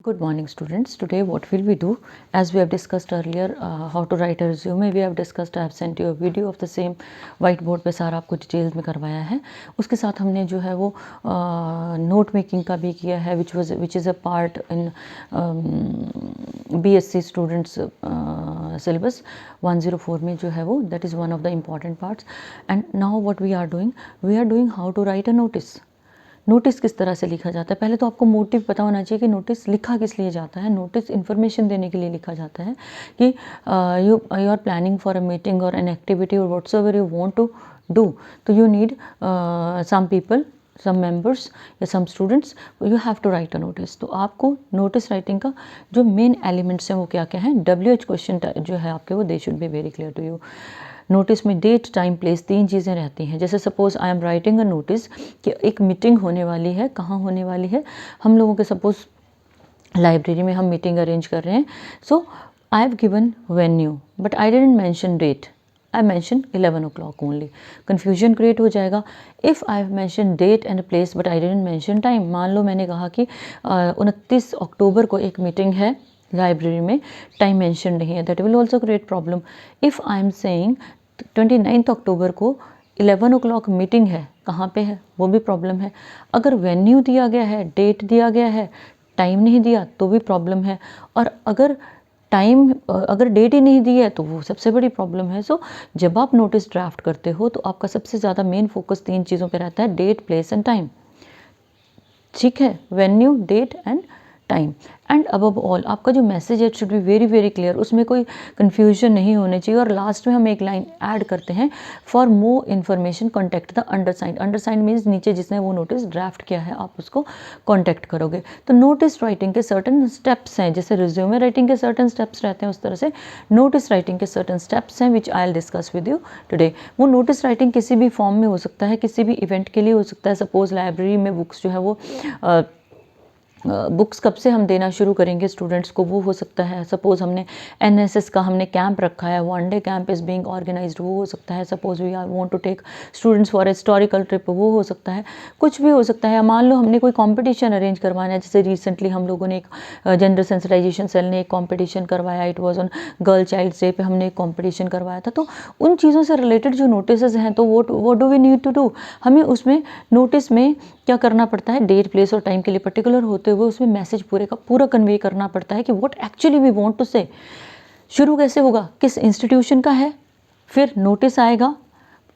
Good morning students. Today what will we do, as we have discussed earlier how to write a resume, we have discussed, I have sent you a video of the same, whiteboard पे सारा आपको details में करवाया है. उसके साथ हमने जो है वो नोट मेकिंग का भी किया है, which is a part in BSc students syllabus 104 में जो है वो, that is one of the important parts. And now what we are doing how to write a notice. Notice किस तरह से लिखा जाता है. पहले तो आपको मोटिव पता होना चाहिए कि नोटिस लिखा किस लिए जाता है. नोटिस इन्फॉर्मेशन देने के लिए लिखा जाता है कि you are planning for a meeting or an activity or whatsoever you want to do, तो you need some people, some members या some students, you have to write a notice. तो आपको नोटिस राइटिंग का जो main elements हैं वो क्या क्या हैं, WH क्वेश्चन जो है आपके वो they should be very clear to you. Notice में डेट, टाइम, प्लेस, 3 चीज़ें रहती हैं. जैसे suppose I am writing a notice कि एक मीटिंग होने वाली है. कहाँ होने वाली है, हम लोगों के सपोज लाइब्रेरी में हम मीटिंग अरेंज कर रहे हैं. So I have given venue but I didn't mention date, I mention 11 o'clock only. Confusion create हो जाएगा. If I have mention date and place but I didn't mention time, मान लो मैंने कहा कि 29 अक्टूबर को एक मीटिंग है लाइब्रेरी में, टाइम मेंशन नहीं है, that will also create problem. If I am saying 29 अक्टूबर को 11 o'clock मीटिंग है, कहाँ पे है, वो भी प्रॉब्लम है. अगर वेन्यू दिया गया है, डेट दिया गया है, टाइम नहीं दिया तो भी प्रॉब्लम है. और अगर डेट ही नहीं दी है तो वो सबसे बड़ी प्रॉब्लम है. सो जब आप नोटिस ड्राफ्ट करते हो तो आपका सबसे ज़्यादा मेन फोकस 3 चीज़ों पे रहता है, डेट, प्लेस एंड टाइम. ठीक है, venue, date and time. And above all आपका जो मैसेज है it should be very very clear, उसमें कोई कन्फ्यूजन नहीं होनी चाहिए. और लास्ट में हम एक लाइन ऐड करते हैं, for more information contact the undersigned. Undersigned means नीचे जिसने वो नोटिस ड्राफ्ट किया है आप उसको कॉन्टैक्ट करोगे. तो नोटिस राइटिंग के सर्टन स्टेप्स हैं, जैसे रिज्यूमे राइटिंग के सर्टन स्टेप्स रहते हैं, उस तरह से नोटिस राइटिंग के सर्टन स्टेप्स हैं which I will discuss with you today. वो नोटिस राइटिंग किसी भी फॉर्म में हो सकता है, किसी भी इवेंट के लिए हो सकता है. सपोज लाइब्रेरी में बुक्स जो है वो बुक्स कब से हम देना शुरू करेंगे स्टूडेंट्स को, वो हो सकता है. सपोज़ हमने NSS का हमने कैंप रखा है, 1 day camp is being organised, वो हो सकता है. Suppose we are want to take students for historical trip, वो हो सकता है. कुछ भी हो सकता है. मान लो हमने कोई कंपटीशन अरेंज करवाना है, जैसे रिसेंटली हम लोगों ने एक जेंडर सेंसिटाइजेशन सेल ने एक कंपटीशन करवाया, it was on girl child's day पे हमने एक कंपटीशन करवाया था. तो उन चीज़ों से रिलेटेड जो नोटिस हैं, तो वो do we need to do, हमें उसमें नोटिस में क्या करना पड़ता है, डेट, प्लेस और टाइम के लिए पर्टिकुलर होते हुए उसमें मैसेज पूरे का पूरा कन्वे करना पड़ता है कि what actually we want to say. शुरू कैसे होगा, किस इंस्टीट्यूशन का है, फिर नोटिस आएगा,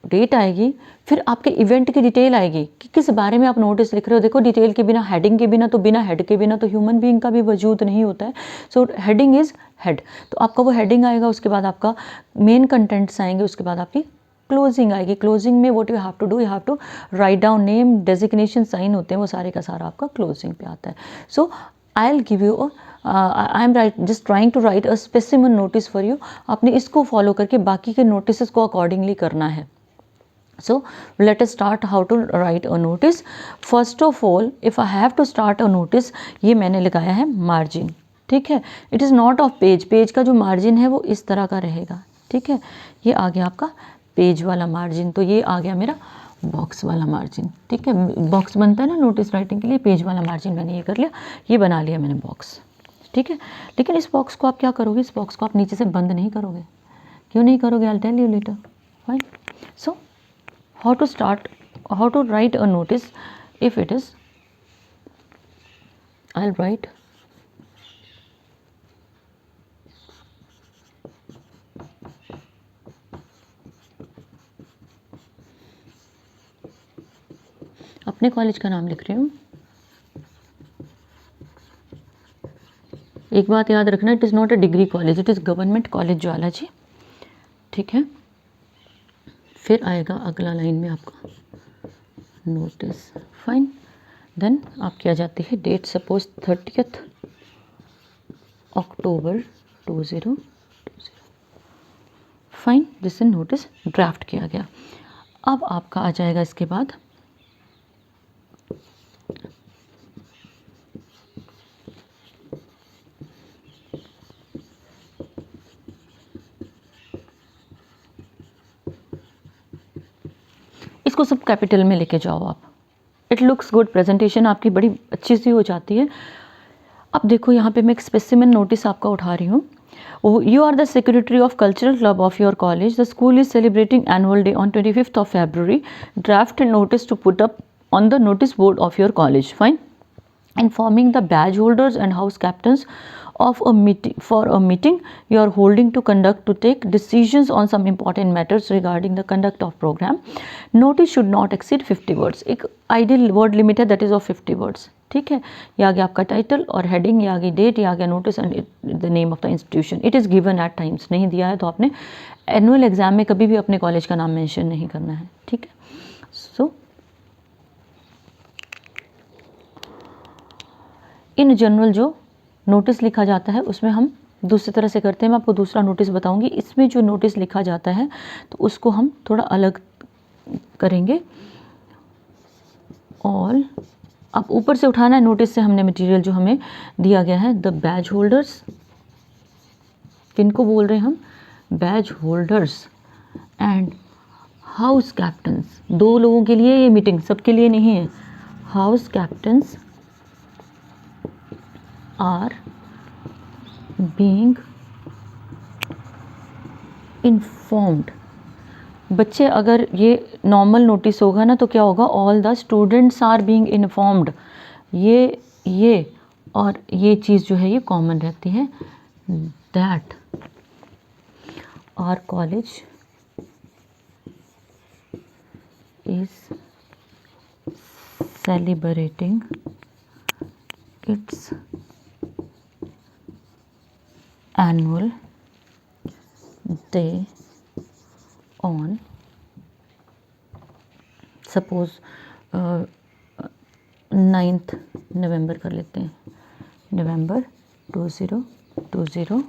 डेट आएगी, फिर आपके इवेंट की डिटेल आएगी कि किस बारे में आप नोटिस लिख रहे हो. देखो डिटेल के बिना, हेडिंग के बिना, तो बिना हेड के बिना तो ह्यूमन बीइंग का भी वजूद नहीं होता है. सो हेडिंग इज हेड, तो आपका वो हेडिंग आएगा, उसके बाद आपका मेन कंटेंट्स आएंगे, उसके बाद आपकी क्लोजिंग आएगी. क्लोजिंग में what you have to do, you have to write down name, designation, sign होते हैं, वो सारे का सारा आपका क्लोजिंग पे आता है. So I will give you I am just trying to write a specimen notice for you. आपने इसको फॉलो करके बाकी के नोटिस को अकॉर्डिंगली करना है. So let us start how to write a notice. First of all, if I have to start a notice, ये मैंने लगाया है मार्जिन. ठीक है, it is not of page. Page का जो मार्जिन है वो इस तरह का रहेगा. ठीक है, ये आ गया आपका पेज वाला मार्जिन, तो ये आ गया मेरा बॉक्स वाला मार्जिन. ठीक है, बॉक्स बनता है ना नोटिस राइटिंग के लिए, पेज वाला मार्जिन मैंने ये कर लिया, ये बना लिया मैंने बॉक्स. ठीक है, लेकिन इस बॉक्स को आप क्या करोगे, इस बॉक्स को आप नीचे से बंद नहीं करोगे. क्यों नहीं करोगे, I will tell you later. Fine. So how to write a notice. If it is, I'll write अपने कॉलेज का नाम लिख रही हूँ. एक बात याद रखना, it is not a degree college, it is government college Jwalaji. ठीक है, फिर आएगा अगला लाइन में आपका नोटिस. फाइन. देन आपकी आ जाती है डेट, सपोज 30 अक्टूबर 2020. फाइन, जिससे नोटिस ड्राफ्ट किया गया. अब आपका आ जाएगा इसके बाद इसको सब कैपिटल में लेके जाओ आप. इट लुक्स गुड, प्रेजेंटेशन आपकी बड़ी अच्छी सी हो जाती है. अब अब देखो यहाँ पे मैं एक स्पेसिमेन नोटिस आपका उठा रही हूँ. You are the secretary of cultural club of your college. The school is celebrating annual day on 25th of February. Draft a notice to put up on the notice board of your college. Fine. Informing the badge holders and house captains of a meeting you are holding to take decisions on some important matters regarding the conduct of program. Notice should not exceed 50 words. एक ideal word limit है, that is of 50 words. ठीक है. ये आ गया आपका title और heading, ये आ गई डेट, ये आ गया notice and the name of the institution. It is given at times. नहीं दिया है तो आपने एनुअल एग्जाम में कभी भी अपने कॉलेज का नाम मेंशन नहीं करना है. ठीक है. सो इन जनरल जो नोटिस लिखा जाता है उसमें हम दूसरी तरह से करते हैं. मैं आपको दूसरा नोटिस बताऊंगी. इसमें जो नोटिस लिखा जाता है तो उसको हम थोड़ा अलग करेंगे. ऑल अब ऊपर से उठाना है नोटिस से हमने मटेरियल जो हमें दिया गया है. द बैज होल्डर्स, किनको बोल रहे हैं हम? Badge holders and house captains. 2 लोगों के लिए ये मीटिंग, सबके लिए नहीं है. House captains are being informed. बच्चे अगर ये नॉर्मल नोटिस होगा ना तो क्या होगा? All the students are being informed. ये और ये चीज़ जो है ये कॉमन रहती है. That our college is celebrating its annual day on suppose 9th November कर लेते हैं. November 2020.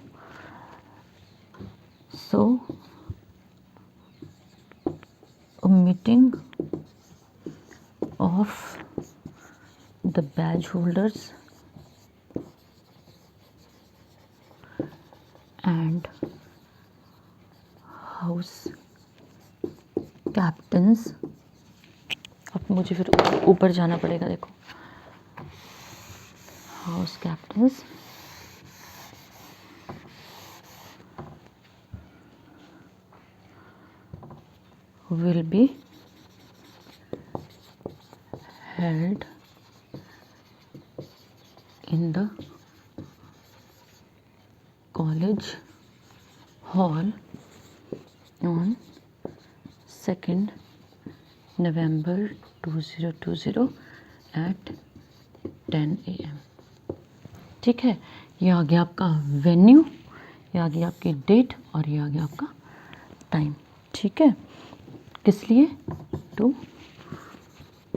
So a meeting of the badge holders and house captains. अब मुझे फिर ऊपर जाना पड़ेगा. देखो, house captains will be held in the college hall on 2nd November 2020 at 10 AM. ठीक है. ये आ गया आपका वेन्यू, ये आ गया आपकी डेट और ये आ गया आपका टाइम. ठीक है. किस लिए? To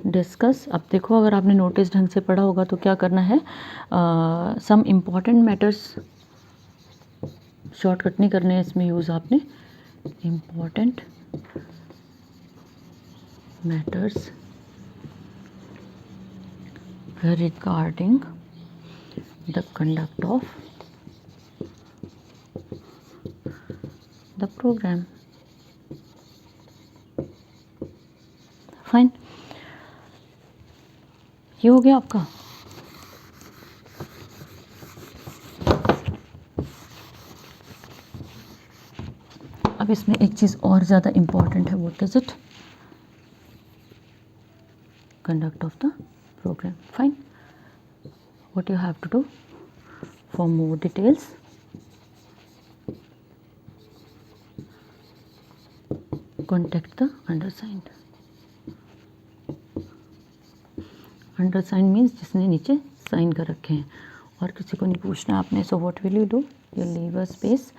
discuss. अब देखो, अगर आपने नोटिस ढंग से पढ़ा होगा तो क्या करना है? सम इम्पॉर्टेंट मैटर्स शॉर्टकट नहीं करने हैं इसमें यूज़ आपने. Important matters regarding the conduct of the programme. Fine. ये हो गया आपका. अब इसमें एक चीज़ और ज़्यादा इम्पॉर्टेंट है. What is it? Conduct of the programme. Fine. What you have to do for more details? Contact the undersigned. Undersigned means जिसने नीचे साइन कर रखे हैं और किसी को नहीं पूछना आपने. So what will you do? You leave a space.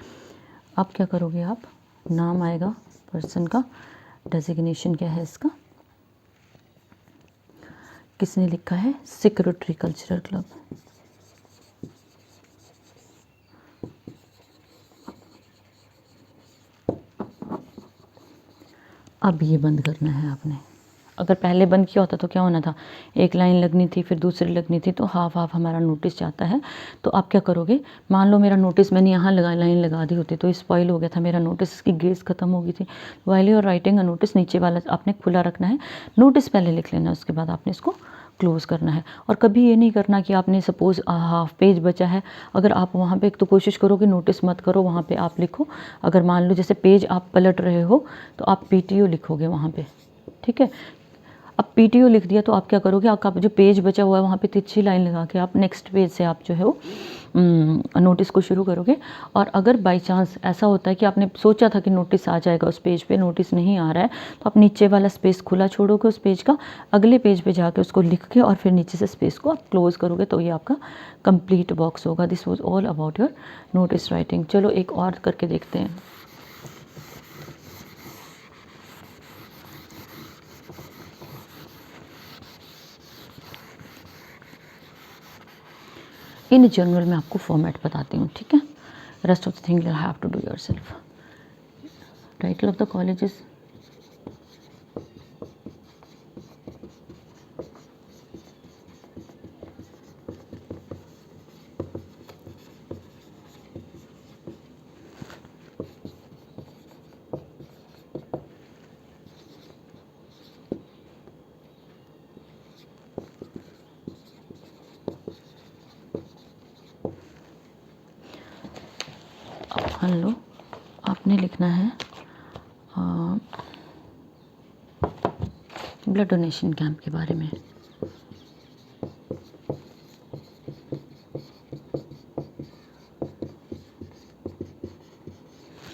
अब क्या करोगे आप? नाम आएगा पर्सन का. डेजिग्नेशन क्या है इसका? किसने लिखा है? Secretary cultural club. अब ये बंद करना है आपने. अगर पहले बंद किया होता तो क्या होना था? एक लाइन लगनी थी, फिर दूसरी लगनी थी, तो हाफ हाफ हमारा नोटिस जाता है. तो आप क्या करोगे? मान लो मेरा नोटिस मैंने यहाँ लाइन लगा दी होती तो स्पॉइल हो गया था मेरा नोटिस, इसकी ग्रेस खत्म हो गई थी. While you are writing a notice, नीचे वाला आपने खुला रखना है. नोटिस पहले लिख लेना, उसके बाद आपने इसको क्लोज़ करना है। और कभी ये नहीं करना कि आपने सपोज़ हाफ पेज बचा है, अगर आप वहाँ पे एक तो कोशिश करो कि नोटिस मत करो, वहाँ पे आप लिखो, अगर मान लो जैसे पेज आप पलट रहे हो तो आप PTO लिखोगे वहाँ पे, ठीक है। अब PTO लिख दिया तो आप क्या करोगे, आपका जो पेज बचा हुआ है वहाँ पे तिरछी लाइन लगा के आप नेक्स्ट पेज से आप जो है वो नोटिस को शुरू करोगे। और अगर बाय चांस ऐसा होता है कि आपने सोचा था कि नोटिस आ जाएगा उस पेज पे, नोटिस नहीं आ रहा है, तो आप नीचे वाला स्पेस खुला छोड़ोगे उस पेज का, अगले पेज पे जाके उसको लिख के और फिर नीचे से स्पेस को आप क्लोज़ करोगे, तो ये आपका कंप्लीट बॉक्स होगा। This was all about your notice writing. चलो एक और करके देखते हैं। इन जनरल मैं आपको फॉर्मेट बताती हूँ, ठीक है। Rest of the thing you have to do yourself. Title of the college is मान लो आपने लिखना है ब्लड डोनेशन कैंप के बारे में।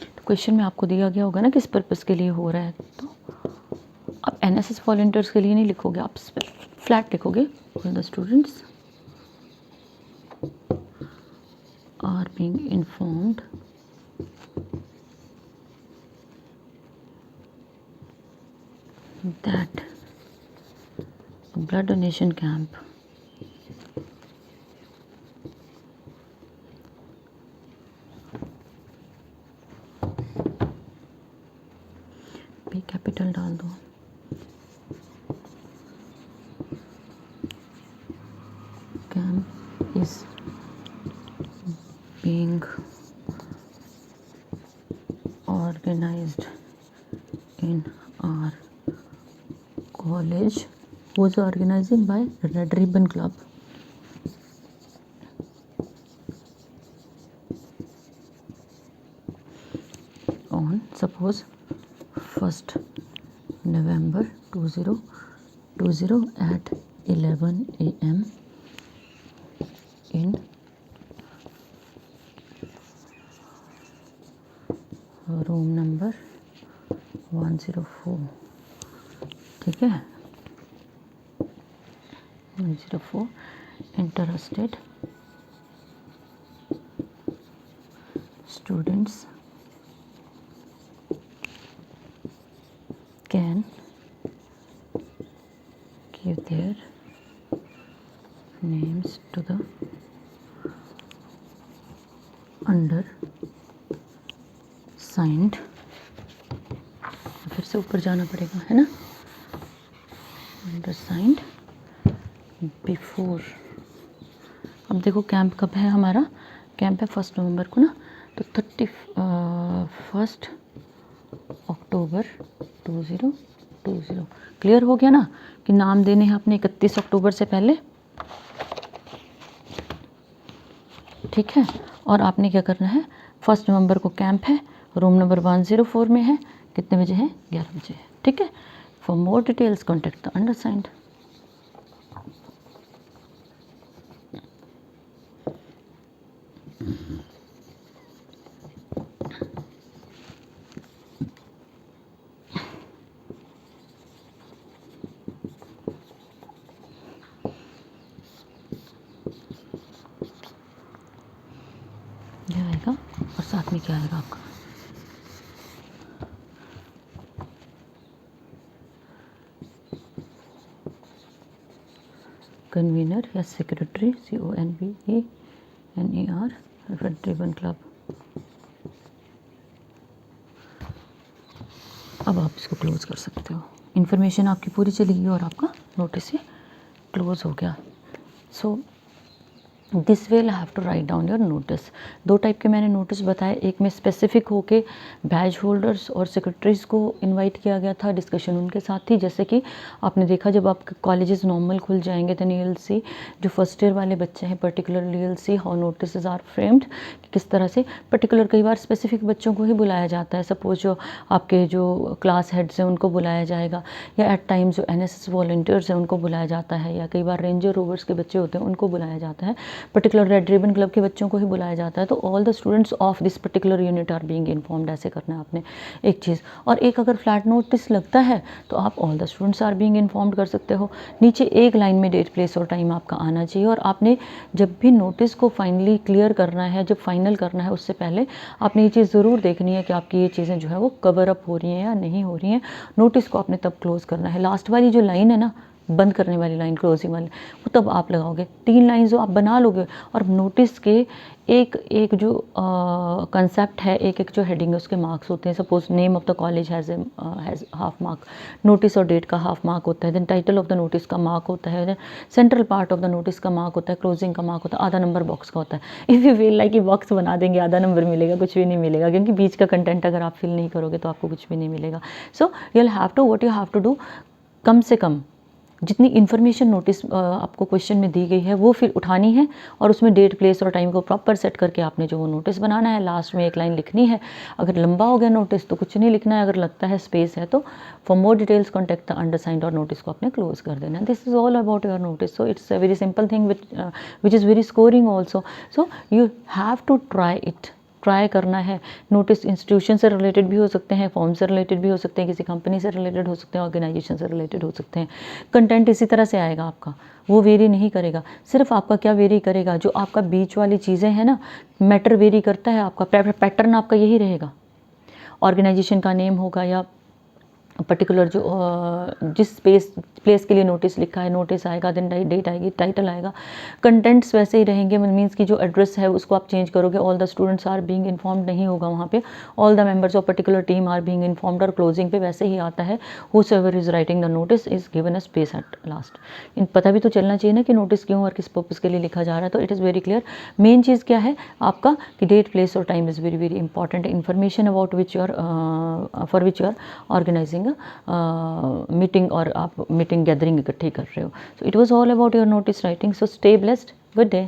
तो क्वेश्चन में आपको दिया गया होगा ना किस पर्पस के लिए हो रहा है, तो आप NSS वॉलंटियर्स के लिए नहीं लिखोगे, आप फ्लैट लिखोगे। All the students are being informed that a blood donation camp B capital डाल दो, camp is being organized in our college, was organizing by Red Ribbon Club on suppose 1st November 2020 at 11 AM in room number 104, ठीक है। 104 interested students can give their names to the under signed, फिर से ऊपर जाना पड़ेगा है ना, under signed before. अब देखो कैंप कब है हमारा, कैंप है 1 नवंबर को ना, तो 31 अक्टूबर 2020। क्लियर हो गया ना कि नाम देने हैं अपने 31 अक्टूबर से पहले, ठीक है। और आपने क्या करना है, 1 नवंबर को कैंप है, रूम नंबर 104 में है, कितने बजे है, 11 बजे है, ठीक है। For more details contact the undersigned. यह आएगा और साथ में क्या आएगा आपका, कन्वीनर या secretary, CONVENER, red ribbon club. अब आप इसको क्लोज कर सकते हो। इन्फॉर्मेशन आपकी पूरी चली गई और आपका नोटिस से क्लोज हो गया। So this way have to write down your notice. दो टाइप के मैंने नोटिस बताए, एक में स्पेसिफिक होके बैच होल्डर्स और सेक्रेटरीज़ को इनवाइट किया गया था, डिस्कशन उनके साथ थी। जैसे कि आपने देखा जब आपके कॉलेजेस नॉर्मल खुल जाएंगे देन यू विल सी जो फर्स्ट ईयर वाले बच्चे हैं particularly you will see how notice are framed, किस तरह से पर्टिकुलर कई बार स्पेसिफिक बच्चों को ही बुलाया जाता है। सपोज जो आपके जो क्लास हेड्स हैं उनको बुलाया जाएगा, या एट टाइम्स जो NSS वॉल्टियर्स हैं उनको बुलाया जाता है, या कई बार रेंजर रोवर्स के बच्चे होते हैं उनको बुलाया जाता है, पर्टिकुलर रेड रिबन क्लब के बच्चों को ही बुलाया जाता है। तो all the students of this particular unit are being informed, ऐसे करना है आपने एक चीज़। और एक अगर फ्लैट नोटिस लगता है तो आप all the students are being informed कर सकते हो। नीचे एक लाइन में डेट प्लेस और टाइम आपका आना चाहिए। और आपने जब भी नोटिस को फाइनली क्लियर करना है, जब फाइनल करना है, उससे पहले आपने ये चीज़ ज़रूर देखनी है कि आपकी ये चीज़ें जो है वो कवर अप हो रही हैं या नहीं हो रही हैं। नोटिस को आपने तब क्लोज़ करना है। लास्ट वाली जो लाइन है ना, बंद करने वाली लाइन, क्लोजिंग वाली, वो तब आप लगाओगे। 3 लाइन जो आप बना लोगे, और नोटिस के एक एक जो कंसेप्ट है, एक एक जो हेडिंग है उसके मार्क्स होते हैं। Suppose name of the college has half mark, notice और डेट का हाफ मार्क होता है, then title of the notice का मार्क होता है, then central part of the notice का मार्क होता है, क्लोजिंग का मार्क होता है, आधा नंबर बॉक्स का होता है। इफ़ यू फील लाइक कि बॉक्स बना देंगे आधा नंबर मिलेगा, कुछ भी नहीं मिलेगा, क्योंकि बीच का कंटेंट अगर आप फिल नहीं करोगे तो आपको कुछ भी नहीं मिलेगा। So you will have to, what you have to do, कम से कम जितनी इन्फॉर्मेशन नोटिस आपको क्वेश्चन में दी गई है वो फिर उठानी है, और उसमें डेट प्लेस और टाइम को प्रॉपर सेट करके आपने जो वो नोटिस बनाना है। लास्ट में एक लाइन लिखनी है। अगर लंबा हो गया नोटिस तो कुछ नहीं लिखना है, अगर लगता है स्पेस है तो for more details contact the undersigned, और नोटिस को आपने क्लोज कर देना। This is all about your notice. So it's a very simple thing which is very scoring also. So you have to try it, try करना है। Notice institution से related भी हो सकते हैं, फॉर्म से रिलेटेड भी हो सकते हैं, किसी कंपनी से रिलेटेड हो सकते हैं, ऑर्गेनाइजेशन से रिलेटेड हो सकते हैं। कंटेंट इसी तरह से आएगा आपका, वो वेरी नहीं करेगा। सिर्फ आपका क्या वेरी करेगा, जो आपका बीच वाली चीज़ें हैं ना, मैटर वेरी करता है। आपका पैटर्न आपका यही रहेगा। ऑर्गेनाइजेशन का नेम होगा, या पर्टिकुलर जो जिस प्लेस के लिए नोटिस लिखा है, नोटिस आएगा, देन डेट आएगी, टाइटल आएगा, कंटेंट्स वैसे ही रहेंगे। मीन्स कि जो एड्रेस है उसको आप चेंज करोगे, all the students are being informed नहीं होगा वहाँ पे, all the members of particular team are being informed. और क्लोजिंग पे वैसे ही आता है, whosoever is writing the notice is given a space at last. इन पता भी तो चलना चाहिए ना कि नोटिस क्यों और किस पर्पज़ के लिए लिखा जा रहा है। तो it is very clear. Main चीज़ क्या है आपका कि डेट प्लेस और time is very very important information about which your for which you are organising meeting, और आप मीटिंग गैदरिंग इकट्ठी कर रहे हो। So it was all about your notice writing. So stay blessed, good day.